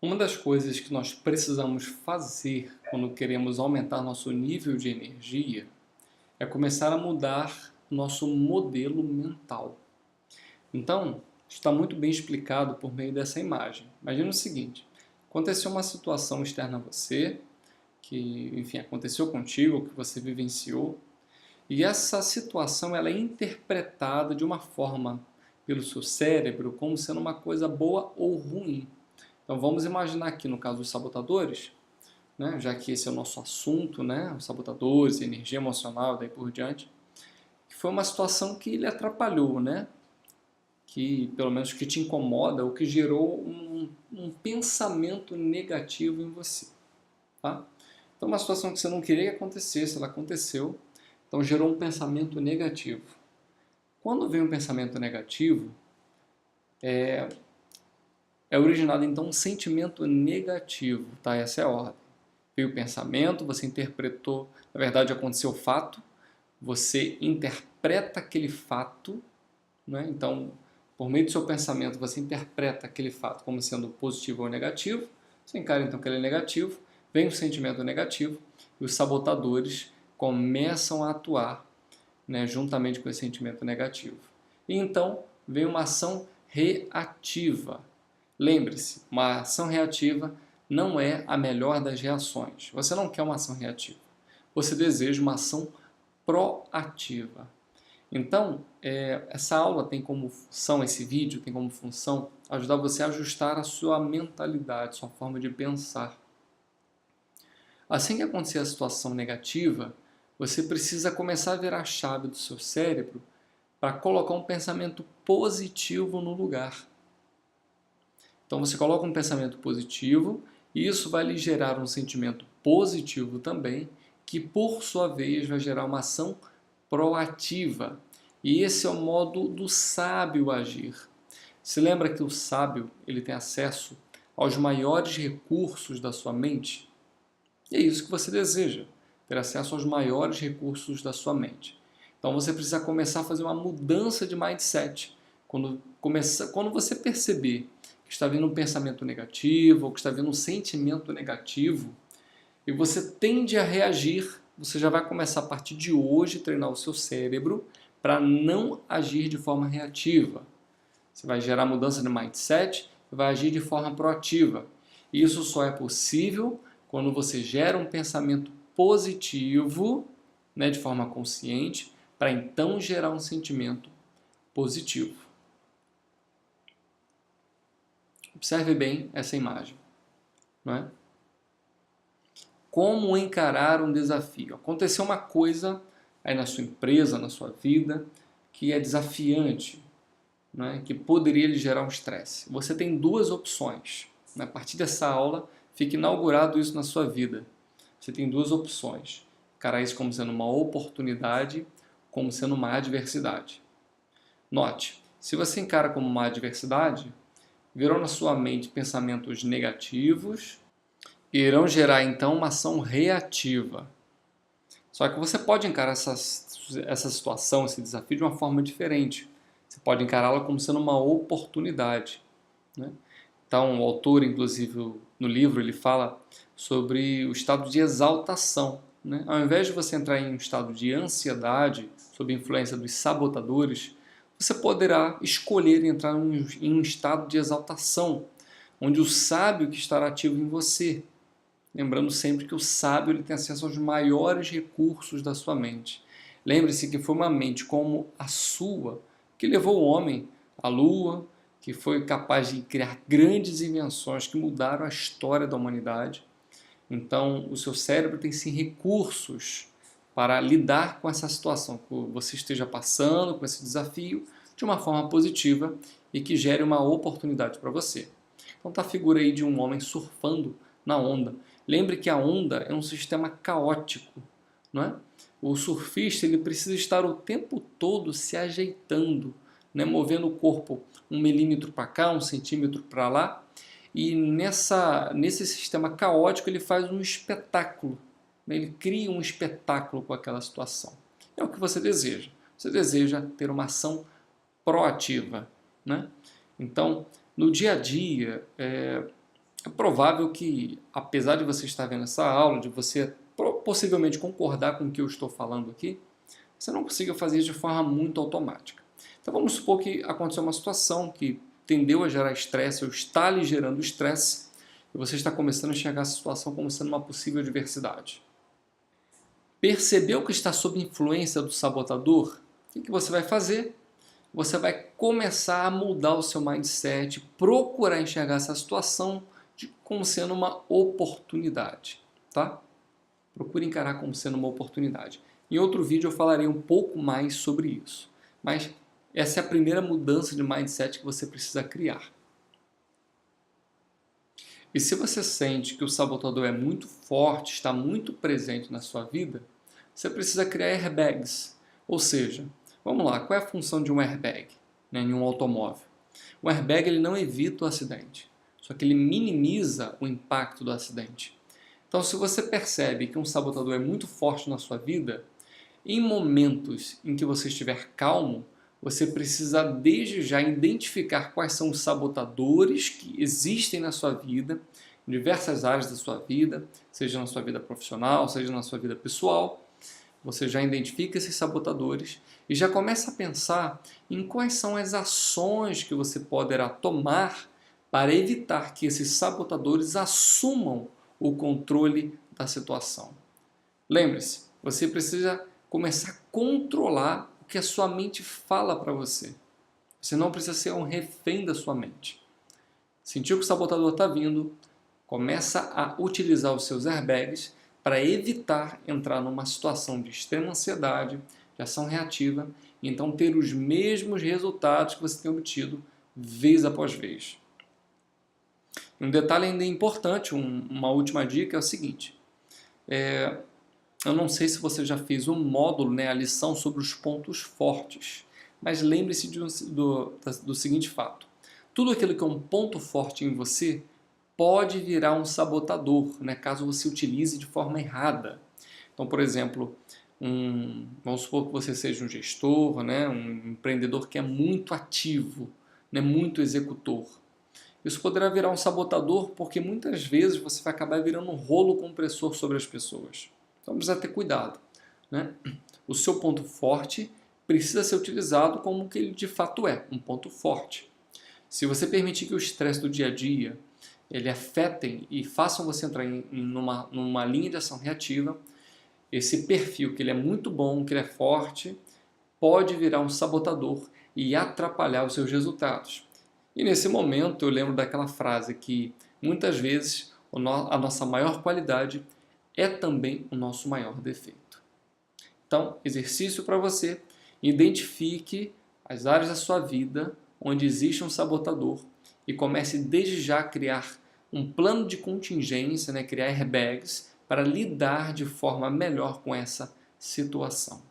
Uma das coisas que nós precisamos fazer quando queremos aumentar nosso nível de energia é começar a mudar nosso modelo mental. Então, está muito bem explicado por meio dessa imagem. Imagina o seguinte: aconteceu uma situação externa a você, que, enfim, aconteceu contigo, que você vivenciou, e essa situação ela é interpretada de uma forma pelo seu cérebro como sendo uma coisa boa ou ruim. Então vamos imaginar aqui no caso dos sabotadores, né, já que esse é o nosso assunto, né, os sabotadores, energia emocional, daí por diante, que foi uma situação que lhe atrapalhou, né, que pelo menos que te incomoda ou que gerou um pensamento negativo em você. Tá? Então uma situação que você não queria que acontecesse, ela aconteceu, então gerou um pensamento negativo. Quando vem um pensamento negativo, é originado então um sentimento negativo, tá? Essa é a ordem. Veio o pensamento, você interpretou, na verdade aconteceu o fato, você interpreta aquele fato, né? Então, por meio do seu pensamento, você interpreta aquele fato como sendo positivo ou negativo, você encara então que ele é negativo, vem o sentimento negativo e os sabotadores começam a atuar, né, juntamente com esse sentimento negativo. E então vem uma ação reativa. Lembre-se, uma ação reativa não é a melhor das reações. Você não quer uma ação reativa. Você deseja uma ação proativa. Então, essa aula tem como função, esse vídeo tem como função ajudar você a ajustar a sua mentalidade, sua forma de pensar. Assim que acontecer a situação negativa, você precisa começar a virar a chave do seu cérebro para colocar um pensamento positivo no lugar. Então você coloca um pensamento positivo e isso vai lhe gerar um sentimento positivo também, que por sua vez vai gerar uma ação proativa. E esse é o modo do sábio agir. Se lembra que o sábio ele tem acesso aos maiores recursos da sua mente? E é isso que você deseja, ter acesso aos maiores recursos da sua mente. Então você precisa começar a fazer uma mudança de mindset. Quando você perceber que está vindo um pensamento negativo ou que está vindo um sentimento negativo e você tende a reagir, você já vai começar a partir de hoje a treinar o seu cérebro para não agir de forma reativa. Você vai gerar mudança de mindset e vai agir de forma proativa. E isso só é possível quando você gera um pensamento positivo, né, de forma consciente, para então gerar um sentimento positivo. Observe bem essa imagem, não é? Como encarar um desafio? Aconteceu uma coisa aí na sua empresa, na sua vida, que é desafiante, né, que poderia lhe gerar um estresse. Você tem duas opções. A partir dessa aula, fica inaugurado isso na sua vida. Você tem duas opções. Encarar isso como sendo uma oportunidade, como sendo uma adversidade. Note, se você encara como uma adversidade, virão na sua mente pensamentos negativos e irão gerar então uma ação reativa. Só que você pode encarar essa situação, esse desafio de uma forma diferente. Você pode encará-la como sendo uma oportunidade, né? Então, o autor, inclusive, no livro, ele fala sobre o estado de exaltação, né? Ao invés de você entrar em um estado de ansiedade, sob influência dos sabotadores, você poderá escolher entrar em um estado de exaltação, onde o sábio que estará ativo em você. Lembrando sempre que o sábio ele tem acesso aos maiores recursos da sua mente. Lembre-se que foi uma mente como a sua que levou o homem à Lua, que foi capaz de criar grandes invenções que mudaram a história da humanidade. Então, o seu cérebro tem sim recursos para lidar com essa situação que você esteja passando, com esse desafio, de uma forma positiva e que gere uma oportunidade para você. Então, está a figura aí de um homem surfando na onda. Lembre que a onda é um sistema caótico, não é? O surfista ele precisa estar o tempo todo se ajeitando, né? Movendo o corpo 1 milímetro para cá, 1 centímetro para lá, e nesse sistema caótico ele faz um espetáculo, né? Ele cria um espetáculo com aquela situação. É o que você deseja. Você deseja ter uma ação proativa, né? Então, no dia a dia, é provável que, apesar de você estar vendo essa aula, de você possivelmente concordar com o que eu estou falando aqui, você não consiga fazer isso de forma muito automática. Então vamos supor que aconteceu uma situação que tendeu a gerar estresse ou está lhe gerando estresse e você está começando a enxergar a situação como sendo uma possível adversidade. Percebeu que está sob influência do sabotador? O que você vai fazer? Você vai começar a mudar o seu mindset, procurar enxergar essa situação como sendo uma oportunidade, tá? Procure encarar como sendo uma oportunidade. Em outro vídeo eu falarei um pouco mais sobre isso, mas essa é a primeira mudança de mindset que você precisa criar. E se você sente que o sabotador é muito forte, está muito presente na sua vida, você precisa criar airbags. Ou seja, vamos lá, qual é a função de um airbag, né, em um automóvel? O airbag ele não evita o acidente, só que ele minimiza o impacto do acidente. Então, se você percebe que um sabotador é muito forte na sua vida, em momentos em que você estiver calmo, você precisa desde já identificar quais são os sabotadores que existem na sua vida, em diversas áreas da sua vida, seja na sua vida profissional, seja na sua vida pessoal. Você já identifica esses sabotadores e já começa a pensar em quais são as ações que você poderá tomar para evitar que esses sabotadores assumam o controle da situação. Lembre-se, você precisa começar a controlar o que a sua mente fala para você. Você não precisa ser um refém da sua mente. Sentiu que o sabotador está vindo, começa a utilizar os seus airbags para evitar entrar numa situação de extrema ansiedade, de ação reativa, e então ter os mesmos resultados que você tem obtido vez após vez. Um detalhe ainda importante, uma última dica é o seguinte. Eu não sei se você já fez um módulo, né, a lição sobre os pontos fortes, mas lembre-se do seguinte fato. Tudo aquilo que é um ponto forte em você pode virar um sabotador, né, caso você utilize de forma errada. Então, por exemplo, vamos supor que você seja um gestor, né, um empreendedor que é muito ativo, né, muito executor. Isso poderá virar um sabotador porque muitas vezes você vai acabar virando um rolo compressor sobre as pessoas. Então precisa ter cuidado, né? O seu ponto forte precisa ser utilizado como o que ele de fato é, um ponto forte. Se você permitir que o estresse do dia a dia ele afetem e façam você entrar numa linha de ação reativa, esse perfil que ele é muito bom, que ele é forte, pode virar um sabotador e atrapalhar os seus resultados. E nesse momento eu lembro daquela frase que muitas vezes a nossa maior qualidade é também o nosso maior defeito. Então, exercício para você, identifique as áreas da sua vida onde existe um sabotador e comece desde já a criar um plano de contingência, né, criar airbags para lidar de forma melhor com essa situação.